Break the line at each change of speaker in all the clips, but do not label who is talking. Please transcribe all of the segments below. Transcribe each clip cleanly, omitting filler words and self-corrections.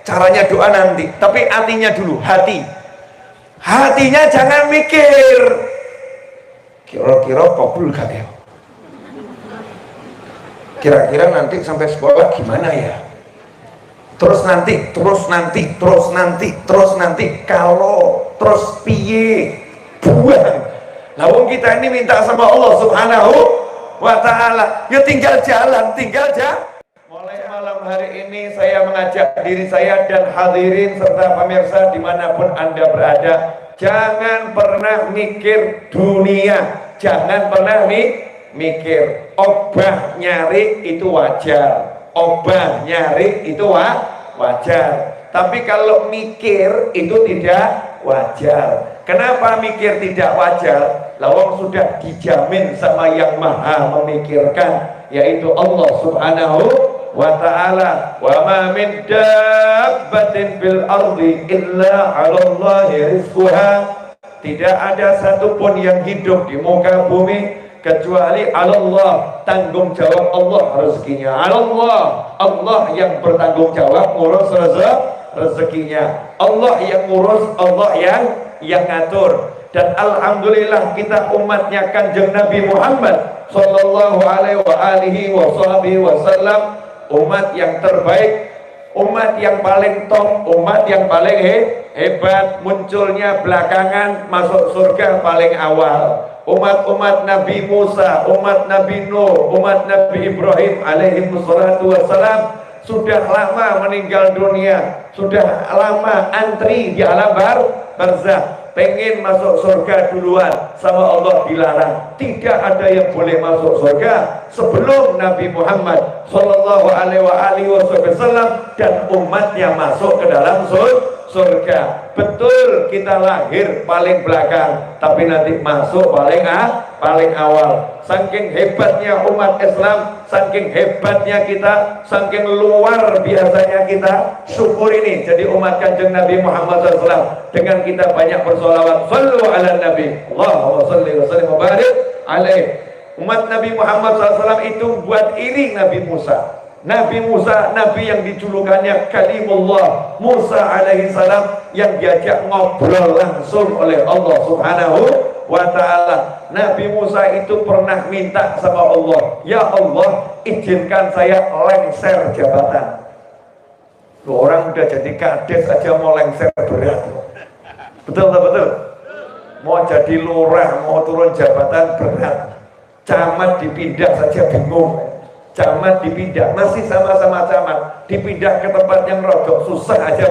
caranya doa nanti, tapi hatinya dulu, hatinya jangan mikir kira-kira kabul gak ya, kira-kira nanti sampai sekolah gimana ya, terus nanti kalau terus piye, buang. Lawang kita ini minta sama Allah Subhanahu wa ta'ala, ya tinggal jalan. Mulai malam hari ini saya mengajak diri saya dan hadirin serta pemirsa dimanapun Anda berada, jangan pernah mikir dunia, jangan pernah mikir obah nyari itu wajar, tapi kalau mikir itu tidak wajar. Kenapa mikir tidak wajar? Lawang sudah dijamin sama yang maha memikirkan, yaitu Allah Subhanahu wa ta'ala. Wa ma min dabbatin fil ardi illa 'ala Allahi rizquha. Tidak ada satupun yang hidup di muka bumi kecuali Allah, tanggung jawab Allah rezekinya. Allah yang bertanggung jawab ngurus rezekinya. Allah yang ngurus, Allah yang ngatur. Dan alhamdulillah kita umatnya Kanjeng Nabi Muhammad sallallahu alaihi wasallam, umat yang terbaik, umat yang paling top, umat yang paling hebat, munculnya belakangan, masuk surga paling awal. Umat Nabi Musa, umat Nabi Nuh, umat Nabi Ibrahim alaihi wassalatu wassalam sudah lama meninggal dunia, sudah lama antri di alam barzakh. Pengen masuk surga duluan, sama Allah dilarang. Tidak ada yang boleh masuk surga sebelum Nabi Muhammad sallallahu alaihi wasallam dan umatnya masuk ke dalam surga. Betul kita lahir paling belakang, tapi nanti masuk paling awal. Saking hebatnya umat Islam, saking hebatnya kita, saking luar biasanya kita, syukur ini jadi umat Kanjeng Nabi Muhammad SAW dengan kita banyak bersolawat. Sallu ala Nabi, Allahumma salli wa sallim wa barik alaih. Umat Nabi Muhammad SAW itu buat iri Nabi Musa. Nabi Musa, Nabi yang dijulukannya Kalimullah, Musa alaihi salam, yang diajak ngobrol langsung oleh Allah Subhanahu wa ta'ala. Nabi Musa itu pernah minta sama Allah, ya Allah, izinkan saya lengser jabatan. Orang udah jadi kades aja mau lengser berat. Betul. Mau jadi lurah, mau turun jabatan berat. Camat dipindah saja bingung. Camat dipindah, masih sama-sama camat, dipindah ke tempat yang rodok susah aja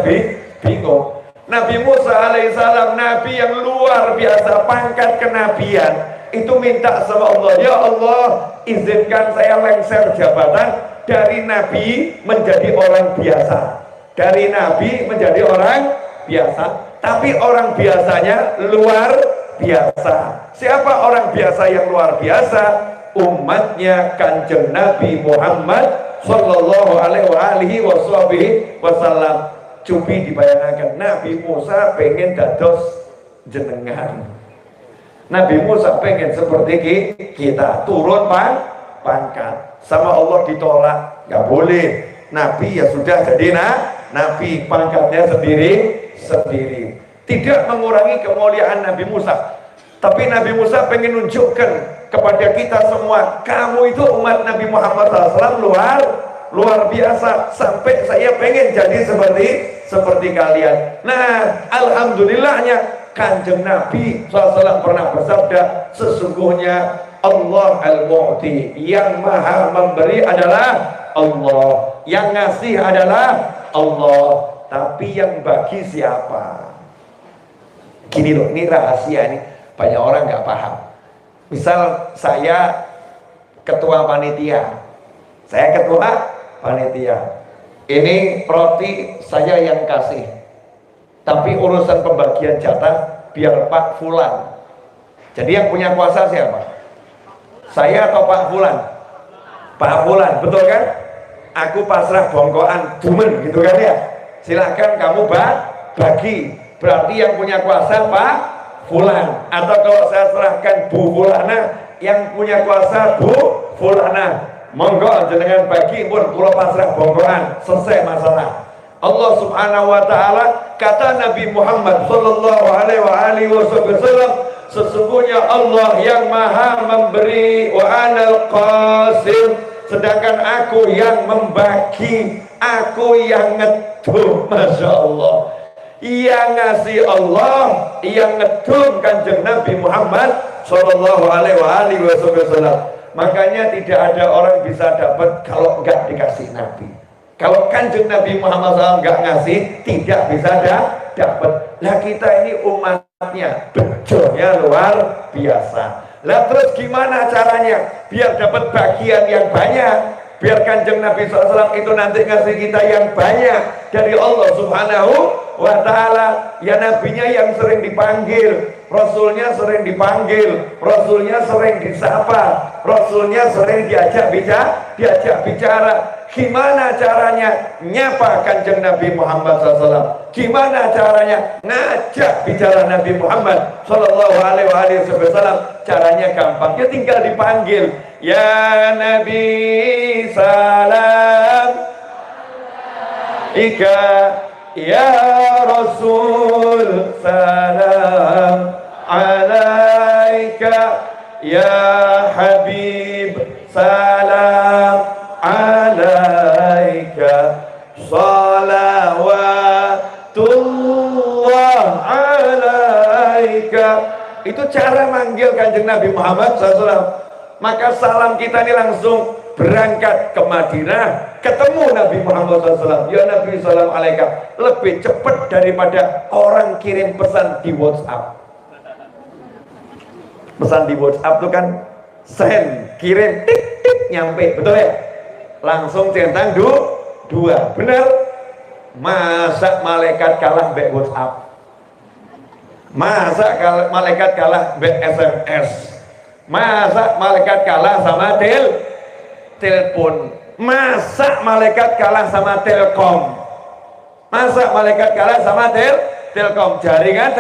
bingung. Nabi Musa alaihissalam, Nabi yang luar biasa, pangkat kenabian, itu minta sama Allah, ya Allah, izinkan saya lengser jabatan dari Nabi menjadi orang biasa. Dari Nabi menjadi orang biasa, tapi orang biasanya luar biasa. Siapa orang biasa yang luar biasa? Umatnya Kanjeng Nabi Muhammad sallallahu alaihi wasallam. Cubi dibayangkan, Nabi Musa pengen dados jenengan, Nabi Musa pengen seperti kita, turun pangkat, sama Allah ditolak, nggak boleh. Nabi ya sudah jadi Nabi, pangkatnya sendiri. Tidak mengurangi kemuliaan Nabi Musa, tapi Nabi Musa pengen nunjukkan kepada kita semua, kamu itu umat Nabi Muhammad SAW luar biasa, sampai saya pengen jadi seperti kalian. Nah, alhamdulillahnya Kanjeng Nabi SAW pernah bersabda, sesungguhnya Allah Al-Mu'ti, yang maha memberi adalah Allah, yang ngasih adalah Allah, tapi yang bagi siapa? Gini loh, ini rahasia nih, banyak orang nggak paham. Misal saya ketua panitia, ini roti saya yang kasih, tapi urusan pembagian jatah biar Pak Fulan. Jadi yang punya kuasa siapa? Saya atau Pak Fulan? Pak Fulan, betul kan? Aku pasrah bongkoan dumen gitu kan ya. Silakan kamu bagi. Berarti yang punya kuasa Pak Fulan. Atau kalau saya serahkan Bu Fulana, yang punya kuasa Bu Fulana, monggo jenengan bagi pun kula pasrah bongkoan, selesai masalah. Allah Subhanahu wa taala, kata Nabi Muhammad sallallahu alaihi wasallam, sesungguhnya Allah yang maha memberi, wa anal qasim, sedangkan aku yang membagi, aku yang ngedum. Masya Allah, yang ngasih Allah, yang ngedum Kanjeng Nabi Muhammad sallallahu alaihi wasallam. Makanya tidak ada orang bisa dapat kalau enggak dikasih Nabi. Kalau Kanjeng Nabi Muhammad SAW nggak ngasih, tidak bisa dapat. Lah kita ini umatnya, bejonya luar biasa. Lah terus gimana caranya biar dapat bagian yang banyak? Biar Kanjeng Nabi SAW itu nanti ngasih kita yang banyak dari Allah Subhanahu wa ta'ala. Ya nabinya yang sering dipanggil, Rasulnya sering dipanggil, Rasulnya sering disapa, Rasulnya sering diajak bicara. Gimana caranya nyapa Kanjeng Nabi Muhammad SAW? Gimana caranya ngajak bicara Nabi Muhammad Sallallahu Alaihi Wasallam? Caranya gampang, ya tinggal dipanggil. Ya Nabi salam ika, ya Rasul salam alaika, ya Habib salam alaika, salawatullah alaika. Itu cara manggil Kanjeng Nabi Muhammad SAW. Maka salam kita ini langsung berangkat ke Madinah, ketemu Nabi Muhammad SAW. Ya Nabi salam alaika, lebih cepat daripada orang kirim pesan di WhatsApp. Pesan di WhatsApp itu kan send, kirim, tik, tik, nyampe, betul ya? Langsung centang dua, benar? Masa malaikat kalah mbek WhatsApp? Masa malaikat kalah mbek SMS? Masa malaikat kalah sama telepon? Masa malaikat kalah sama Telkom? Masa malaikat kalah sama Telkom? Jaringan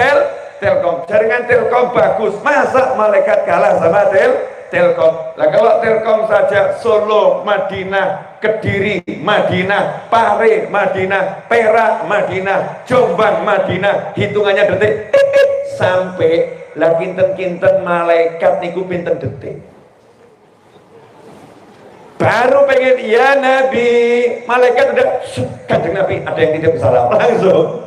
Telkom bagus. Masa malaikat kalah sama Telkom? Lah kalau Telkom saja Solo, Madinah, Kediri, Madinah, Pare, Madinah, Perak, Madinah, Jombang, Madinah, hitungannya detik sampai. Lah kinten-kinten malaikat niku pinten detik. Baru pengen ya Nabi, malaikat udah Kanjeng Nabi ada yang tidak bisa salam langsung.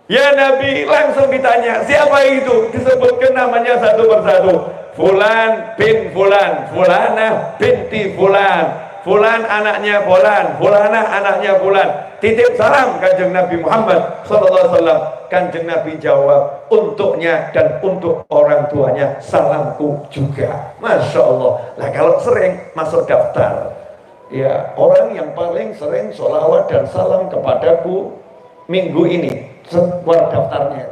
Ya Nabi, langsung ditanya siapa itu, disebutkan namanya satu persatu. Fulan bin Fulan, Fulanah binti Fulan, Fulan anaknya Fulan, Fulanah anaknya Fulan. Titip salam Kanjeng Nabi Muhammad SAW. Kanjeng Nabi jawab, untuknya dan untuk orang tuanya salamku juga. Masya Allah. Nah kalau sering masuk daftar, ya orang yang paling sering sholawat dan salam kepadaku minggu ini, keluar daftarnya.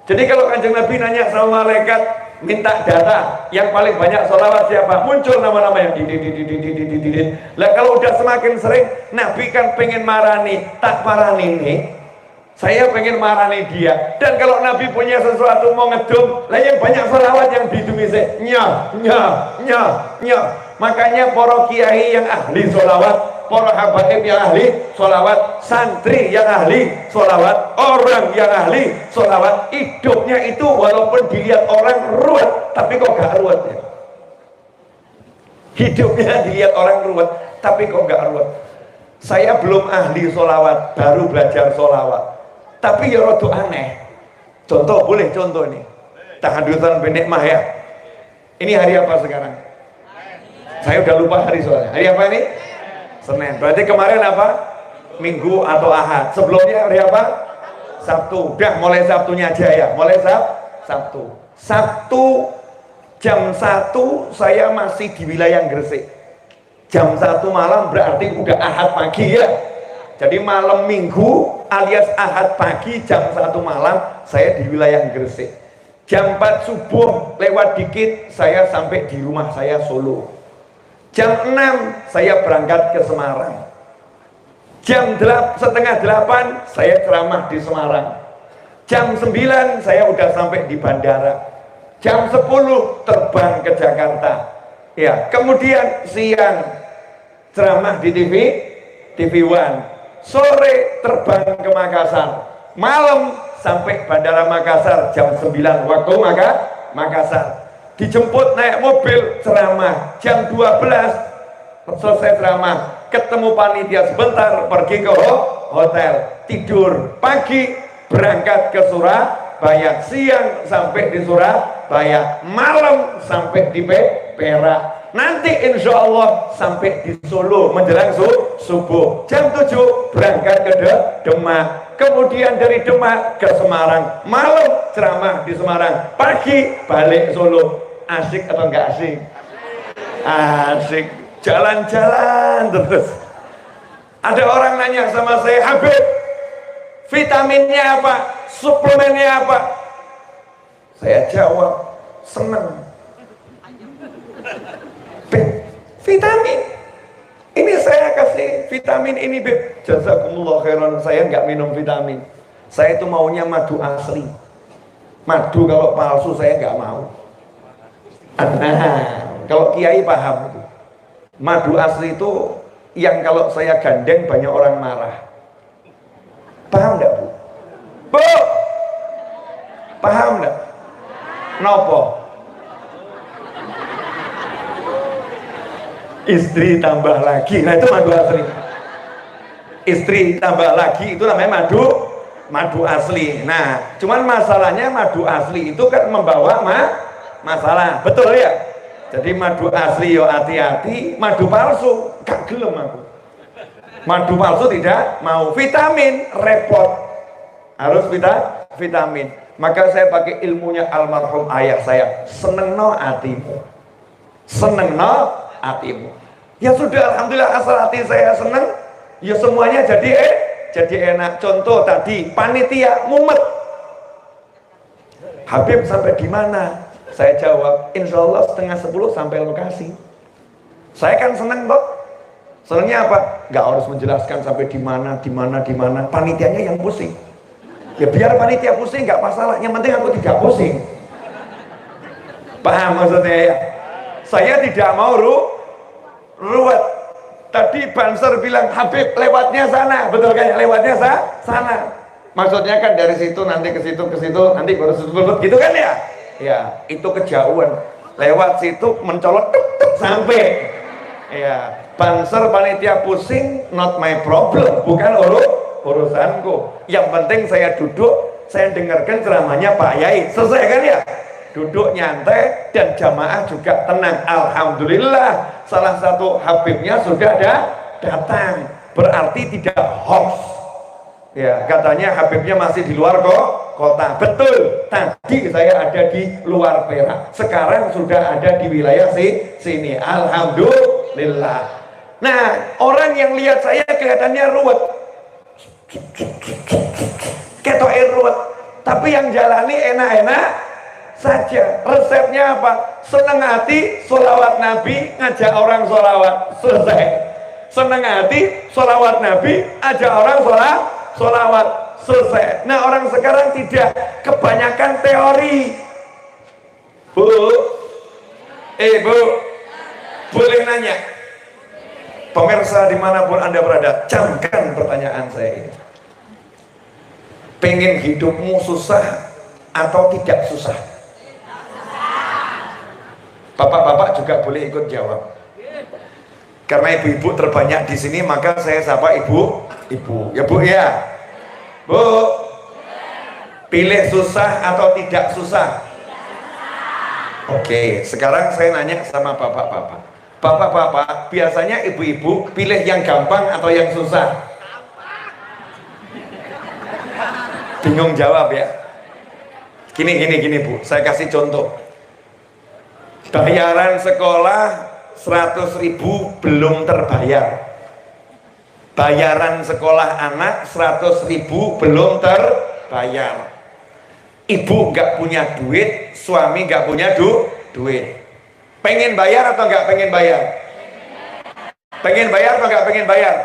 Jadi kalau Kanjeng Nabi nanya sama malaikat, minta data yang paling banyak sholawat siapa, muncul nama-nama yang dididididididididid. Lah kalau udah semakin sering, Nabi kan pengen marani, tak marani nih, saya pengen marani dia. Dan kalau Nabi punya sesuatu mau ngedum, lah yang banyak sholawat yang didumise nya. Makanya para kiai yang ahli sholawat, para habaib yang ahli sholawat, santri yang ahli sholawat, orang yang ahli sholawat, hidupnya itu walaupun dilihat orang ruwet, tapi kok gak ruwet ya. Hidupnya dilihat orang ruwet, tapi kok gak ruwet. Saya belum ahli sholawat, baru belajar sholawat, tapi ya rada aneh. Contoh, boleh contoh ini tahadutan benikmah ya. Ini hari apa sekarang? Saya udah lupa hari soalnya. Hari apa ini? Senin. Berarti kemarin apa? Minggu atau Ahad. Sebelumnya hari apa? Sabtu. Udah mulai Sabtunya aja ya. Mulai Sabtu. Sabtu jam 1 saya masih di wilayah Gresik. Jam 1 malam berarti udah Ahad pagi ya. Jadi malam Minggu alias Ahad pagi jam 1 malam saya di wilayah Gresik. Jam 4 subuh lewat dikit saya sampai di rumah saya Solo. Jam 6 saya berangkat ke Semarang. Jam 7:30 saya ceramah di Semarang. Jam 9 saya udah sampai di bandara. Jam 10 terbang ke Jakarta. Ya, kemudian siang ceramah di TV One. sore terbang ke Makassar, malam sampai Bandara Makassar jam 9 waktu Makassar. Dijemput naik mobil ceramah jam 12, selesai ceramah ketemu panitia sebentar, pergi ke hotel, tidur, pagi berangkat ke Surabaya, siang sampai di Surabaya, malam sampai di Perak, nanti insya Allah sampai di Solo menjelang subuh, jam 7 berangkat ke Demak, kemudian dari Demak ke Semarang, malam ceramah di Semarang, pagi balik Solo. Asik atau enggak asik? Asik, jalan-jalan terus. Ada orang nanya sama saya, Habib, vitaminnya apa? Suplemennya apa? Saya jawab, seneng. Vitamin. Ini saya kasih vitamin ini, Beb. Jazakumullah khairan, saya enggak minum vitamin. Saya itu maunya madu asli. Madu kalau palsu saya enggak mau. Nah, kalau kiai paham itu. Madu asli itu yang kalau saya gandeng banyak orang marah. Paham enggak, Bu? Bu! Paham enggak? Nopo? Istri tambah lagi. Nah, itu madu asli. Istri tambah lagi itu namanya madu asli. Nah, cuman masalahnya madu asli itu kan membawa masalah, betul ya? Jadi madu asli yo hati-hati, madu palsu gak gelem aku. Madu palsu tidak mau. Vitamin repot, harus vitamin. Maka saya pakai ilmunya almarhum ayah saya, senengno hatimu, senengno hatimu. Ya sudah, alhamdulillah, asal hati saya seneng, ya semuanya jadi enak. Contoh tadi panitia mumet, Habib sampai di mana? Saya jawab, insya Allah 9:30 sampai lokasi. Saya kan seneng, Dok. Senengnya apa? Gak harus menjelaskan sampai di mana. Panitianya yang pusing. Ya biar panitia pusing, gak masalah. Yang penting aku tidak pusing. Paham maksudnya ya? Saya tidak mau ruwet. Tadi Banser bilang, Habib lewatnya sana. Betul kan? Lewatnya sana. Maksudnya kan dari situ nanti ke situ, nanti baru gitu kan ya? Ya, itu kejauhan. Lewat situ mencolot sampai. Ya, Banser panitia pusing, not my problem, bukan urusanku. Yang penting saya duduk, saya dengarkan ceramahnya Pak Yai. Selesai kan ya? Duduk nyantai dan jamaah juga tenang. Alhamdulillah, salah satu Habibnya sudah datang. Berarti tidak hoax. Ya, katanya Habibnya masih di luar kota. Betul, tadi saya ada di luar Perak, sekarang sudah ada di wilayah sini. Alhamdulillah. Nah, orang yang lihat saya kelihatannya ruwet, ketoke ruwet, tapi yang jalani enak-enak saja. Resepnya apa? Seneng hati, sholawat Nabi, ngajak orang sholawat, selesai. Seneng hati, sholawat Nabi, ajak orang sholawat, selesai. Nah, orang sekarang tidak, kebanyakan teori. Bu, Bu, boleh nanya? Pemirsa dimanapun Anda berada, camkan pertanyaan saya ini. Pengen hidupmu susah atau tidak susah? Bapak-bapak juga boleh ikut jawab. Karena ibu-ibu terbanyak di sini, maka saya sapa ibu. Ya Bu ya. Bu, pilih susah atau tidak susah? Oke, sekarang saya nanya sama bapak-bapak. Bapak-bapak, biasanya ibu-ibu pilih yang gampang atau yang susah? Bingung jawab ya. Gini Bu, saya kasih contoh. Bayaran sekolah 100.000 belum terbayar. Bayaran sekolah anak 100.000 belum terbayar. Ibu nggak punya duit, suami nggak punya duit. Pengen bayar atau nggak pengen bayar? Pengen bayar atau nggak pengen bayar?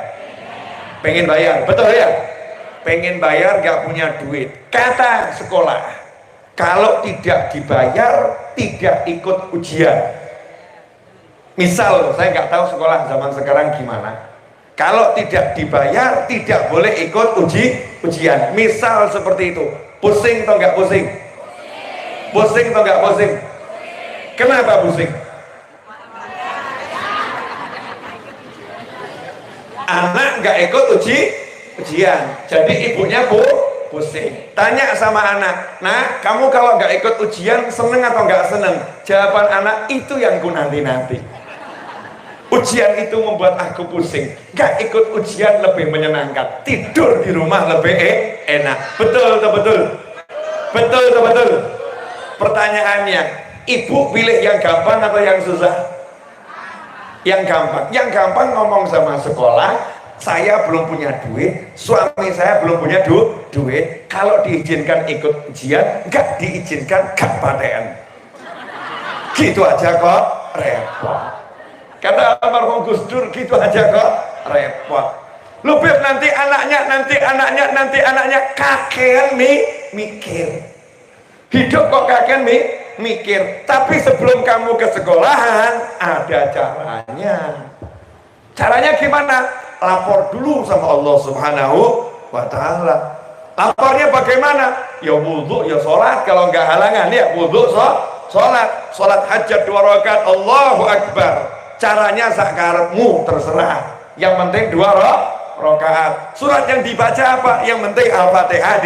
Pengen bayar, betul ya? Pengen bayar, nggak punya duit. Kata sekolah, kalau tidak dibayar, tidak ikut ujian. Misal, saya nggak tahu sekolah zaman sekarang gimana. Kalau tidak dibayar tidak boleh ikut ujian. Misal seperti itu. Pusing atau enggak pusing? Pusing atau enggak pusing? Kenapa pusing? Anak nggak ikut ujian, jadi ibunya pusing. Tanya sama anak, nah kamu kalau nggak ikut ujian seneng atau nggak seneng? Jawaban anak, itu yang ku nanti. Ujian itu membuat aku pusing. Nggak ikut ujian lebih menyenangkan. Tidur di rumah lebih enak. Betul atau betul? Betul atau betul? Pertanyaannya, ibu pilih yang gampang atau yang susah? Yang gampang ngomong sama sekolah, saya belum punya duit, suami saya belum punya duit, kalau diizinkan ikut ujian, nggak diizinkan gak paten. Gitu aja kok repot. Kata almarhum Gus Dur, gitu aja kok repot. Lu Beb, nanti anaknya kakean mikir. Hidup kok kakean mikir, tapi sebelum kamu ke sekolahan ada caranya gimana? Lapor dulu sama Allah Subhanahu wa ta'ala. Lapornya bagaimana? Ya wudhu, ya sholat, kalau nggak halangan ya wudhu, sholat hajat 2 rakaat, Allahu Akbar. Caranya sakarepmu, terserah, yang penting 2 rakaat. Surat yang dibaca apa? Yang penting Al-Fatihah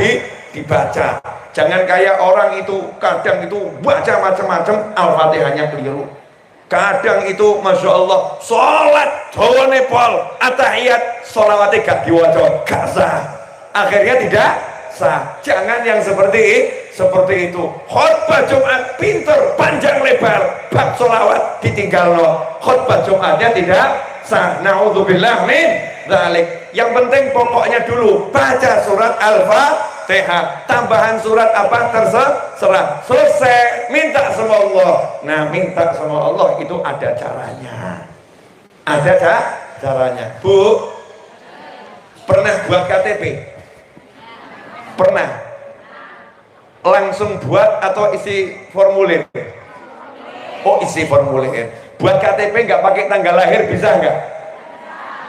dibaca. Jangan kayak orang itu kadang itu baca macam-macam, Al-Fatihahnya keliru. Kadang itu Masya Allah sholat jawane pol atahiyat sholawatnya gak diwaca, gak sah, akhirnya tidak sah. Jangan yang seperti itu. Khutbah Jumat pinter panjang lebar, bab sholawat ditinggal, khutbah Jumatnya tidak sah. Naudzubillah min dzalik. Yang penting pokoknya dulu baca surat Al-Fatihah, tambahan surat apa terserah, selesai minta sama Allah. Nah, minta sama Allah itu ada caranya. Bu, pernah buat KTP? Pernah? Langsung buat atau isi formulir? Oh, isi formulir. Buat KTP nggak pakai tanggal lahir bisa nggak?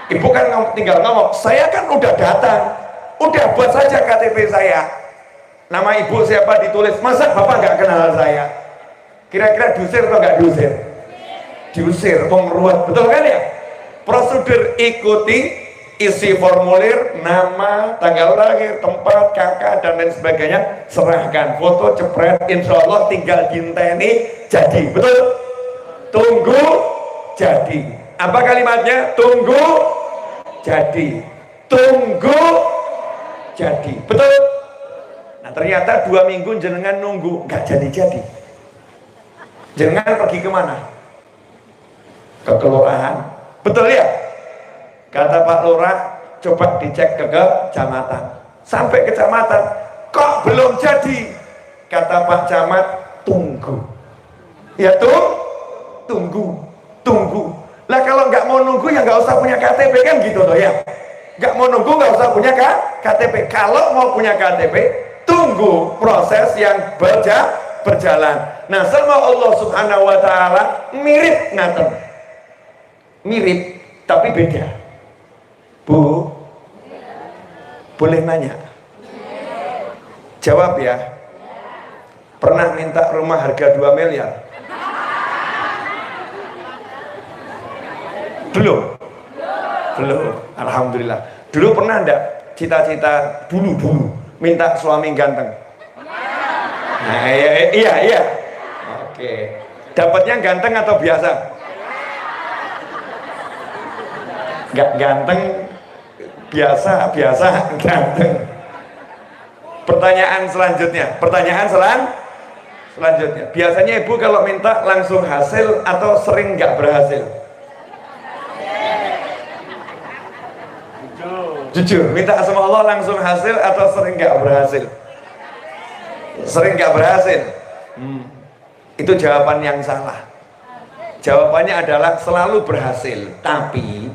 Ibu kan tinggal ngomong, saya kan udah datang, udah buat saja KTP saya, nama ibu siapa ditulis, masa bapak nggak kenal saya? Kira-kira diusir atau nggak diusir? Diusir, pengruat, betul kan ya? Prosedur ikuti, isi formulir, nama, tanggal lahir, tempat, kakak, dan lain sebagainya, serahkan, foto, cepret, insya Allah tinggal dinteni, jadi, betul? Tunggu, jadi. Apa kalimatnya? Tunggu jadi. Tunggu jadi. Betul? Nah, ternyata 2 minggu jenengan nunggu nggak jadi. Jenengan pergi kemana? Ke kelurahan. Betul ya? Kata Pak Lurah, coba dicek ke kecamatan. Sampai kecamatan, kok belum jadi? Kata Pak Camat, tunggu. Ya tunggu. Lah kalau nggak mau nunggu ya nggak usah punya KTP, kan gitu toh ya. Nggak mau nunggu nggak usah punya KTP. Kalau mau punya KTP, tunggu proses yang berjalan. Nah, sama Allah Subhanahu wa ta'ala mirip ngaten. Mirip tapi beda. Bu, boleh nanya? Jawab ya. Pernah minta rumah harga 2 miliar? Belum. Alhamdulillah. Dulu pernah enggak cita-cita dulu minta suami ganteng? Nah, iya. Oke. Dapatnya ganteng atau biasa? Enggak ganteng, biasa ganteng. Pertanyaan selanjutnya. Biasanya ibu kalau minta langsung hasil atau sering nggak berhasil? Jujur, minta sama Allah langsung hasil atau sering nggak berhasil? Sering nggak berhasil. Itu jawaban yang salah. Jawabannya adalah selalu berhasil, tapi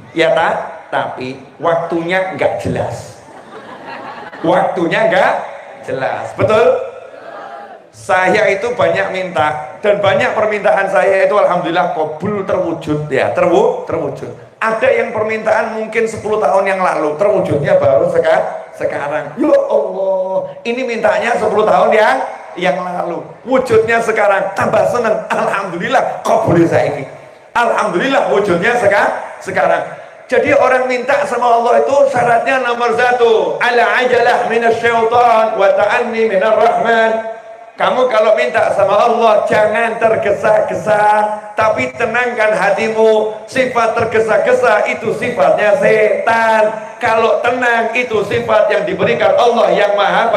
waktunya nggak jelas. Betul? Saya itu banyak minta, dan banyak permintaan saya itu alhamdulillah kabul, terwujud ya, terwujud. Ada yang permintaan mungkin 10 tahun yang lalu, terwujudnya baru sekarang. Ya Allah, ini mintanya 10 tahun yang lalu, wujudnya sekarang, tambah seneng. Alhamdulillah kabul saya ini. Alhamdulillah wujudnya sekarang. Jadi orang minta sama Allah itu syaratnya nomor 1, ala ajalah minasyaitan wa ta'anni minar rahman. Kamu kalau minta sama Allah jangan tergesa-gesa, tapi tenangkan hatimu. Sifat tergesa-gesa itu sifatnya setan. Kalau tenang itu sifat yang diberikan Allah yang maha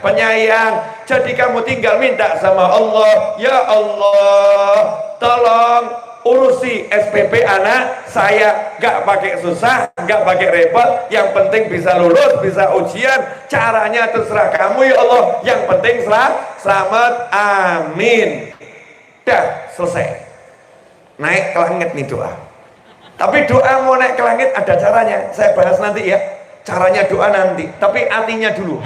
penyayang. Jadi kamu tinggal minta sama Allah, ya Allah tolong urusi SPP anak saya, gak pakai susah, gak pakai repot, yang penting bisa lulus, bisa ujian, caranya terserah kamu ya Allah, yang penting selamat, amin. Dah selesai. Naik ke langit nih doa. Tapi doa mau naik ke langit ada caranya, saya bahas nanti ya, caranya doa nanti. Tapi hatinya dulu,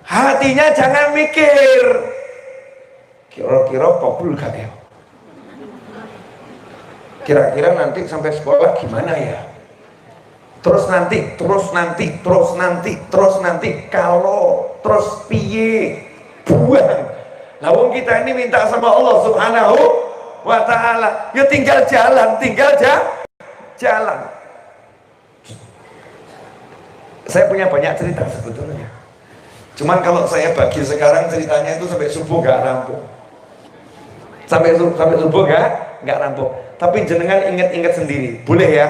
hatinya jangan mikir kira-kira kabul gak ya, kira-kira nanti sampai sekolah gimana ya, terus nanti kalau terus piye, buang. Nah wong kita ini minta sama Allah subhanahu wa ta'ala, ya tinggal jalan. Saya punya banyak cerita sebetulnya, cuman kalau saya bagi sekarang ceritanya itu sampai subuh gak rampung, sampai subuh gak rampung. Tapi jenengan ingat-ingat sendiri, boleh ya?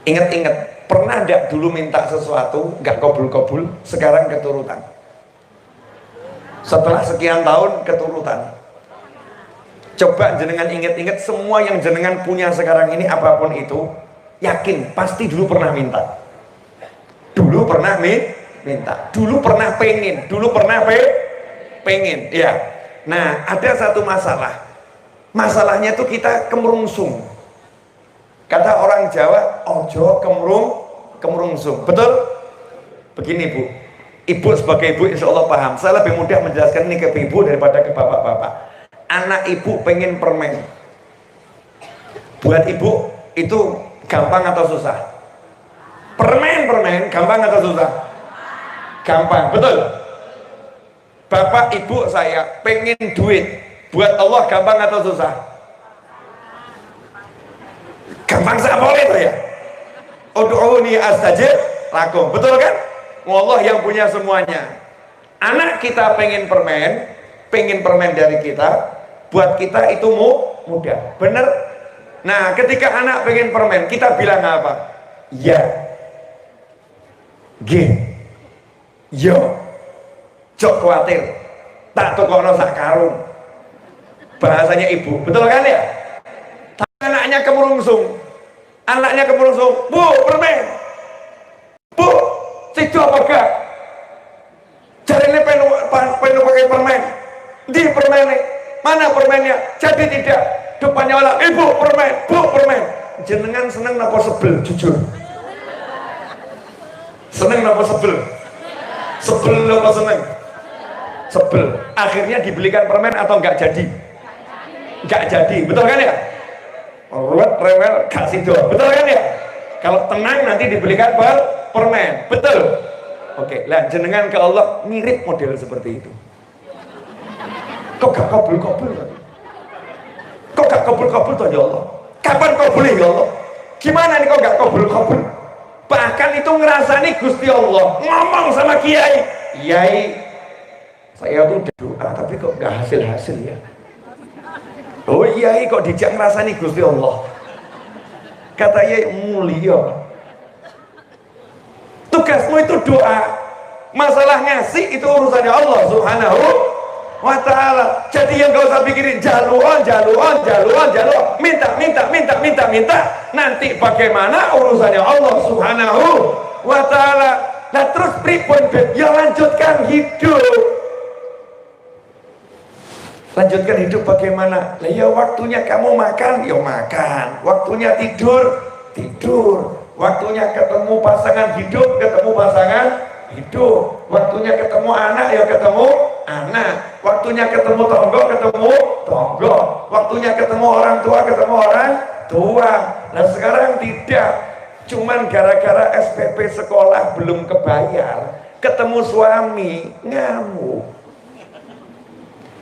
Ingat-ingat, pernah enggak dulu minta sesuatu gak kabul-kabul, sekarang keturutan? Setelah sekian tahun keturutan. Coba jenengan ingat-ingat semua yang jenengan punya sekarang ini, apapun itu, yakin pasti dulu pernah minta. Dulu pernah minta, dulu pernah pengen, ya. Nah, ada satu masalahnya itu kita kemerungsung. Kata orang Jawa, ojo kemerungsung. Betul? Begini Bu, ibu sebagai ibu insya Allah paham. Saya lebih mudah menjelaskan ini ke ibu daripada ke bapak-bapak. Anak ibu pengen permen, buat ibu itu gampang atau susah? Permen gampang atau susah? Gampang, betul? Bapak ibu saya pengen duit, buat Allah gampang atau susah? Gampang boleh tuh ya. Ud'uni astajib lakum, betul kan? Allah yang punya semuanya. Anak kita pengen permen dari kita, buat kita itu mudah, bener? Nah ketika anak pengen permen, kita bilang apa? Ya, G, yo, jok khawatir, tak tukono sak karung. Bahasanya ibu, betul kan ya? Tapi anaknya kemerungsung, Bu, permen, Bu, situ apa gak? Jarine penu pakai permen, di permennya, mana permennya? Jadi tidak, depannya orang, ibu permen, Bu permen. Jenengan seneng napa sebel, jujur? Seneng napa sebel? Sebel napa seneng? Sebel. Akhirnya dibelikan permen atau enggak jadi? Enggak jadi, betul kan ya? Rewel kasih doa, betul kan ya? Kalau tenang nanti dibelikan permen, betul? Oke, lah jenengan ke Allah mirip model seperti itu. Kok gak kabul-kabul? Kok gak kabul-kabul toh ya Allah? Kapan kabulnya ya Allah? Gimana nih kok gak kabul-kabul? Bahkan itu ngerasani Gusti Allah ngomong sama kiai, saya tuh udah doa tapi kok gak hasil-hasil ya. Oh iya, kok dijak ngerasani Gusti Allah. Kata Yai, mulia, tugasmu itu doa, masalah ngasih itu urusannya Allah subhanahu wa ta'ala. Jadi yang gak usah pikirin jaluan, minta, nanti bagaimana urusannya Allah subhanahu wa ta'ala. Nah terus pripun ya lanjutkan hidup. Lanjutkan hidup bagaimana? Lah ya waktunya kamu makan, ya makan. Waktunya tidur, waktunya ketemu pasangan hidup, ketemu pasangan hidup. Waktunya ketemu anak ya ketemu anak, waktunya ketemu tonggo ketemu tonggo, waktunya ketemu orang tua ketemu orang tua. Nah sekarang tidak, cuman gara-gara SPP sekolah belum kebayar, ketemu suami ngamuk.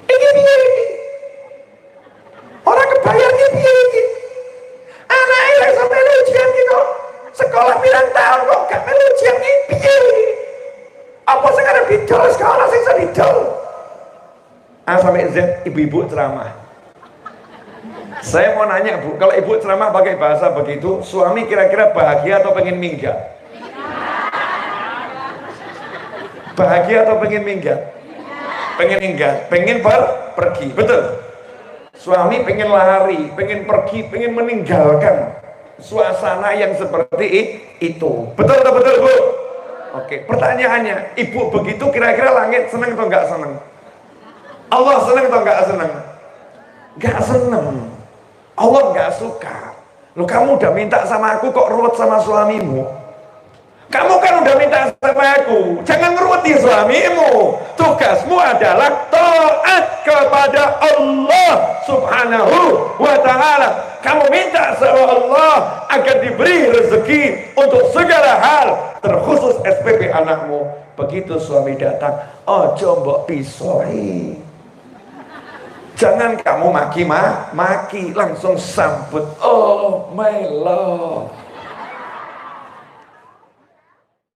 Ini orang kebayarnya ini anak yang sampai ujian gitu, sekolah bilang tahun kok gak melu ujian ini. Apa sekarang bidol sekolah sing sedidol. A sampai Z ibu-ibu ceramah. Saya mau nanya Bu, kalau ibu ceramah pakai bahasa begitu, suami kira-kira bahagia atau pengen minggat? Bahagia atau pengen minggat? Pengen minggat, pengen pergi, betul. Suami pengen lari, pengen pergi, pengen meninggalkan suasana yang seperti itu. Betul atau betul Bu? Oke, pertanyaannya, ibu begitu kira-kira langit seneng atau enggak seneng? Allah seneng atau enggak seneng? Enggak seneng. Allah enggak suka. Loh kamu udah minta sama aku kok ruwet sama suamimu? Kamu kan udah minta sama aku, jangan ngeruti suamimu. Tugasmu adalah taat kepada Allah Subhanahu wa ta'ala. Kamu minta sama Allah agar diberi rezeki untuk segala hal, terkhusus SPP anakmu. Begitu suami datang, ojo mbok pisoi. Jangan kamu maki-maki, langsung sambut. Oh my love,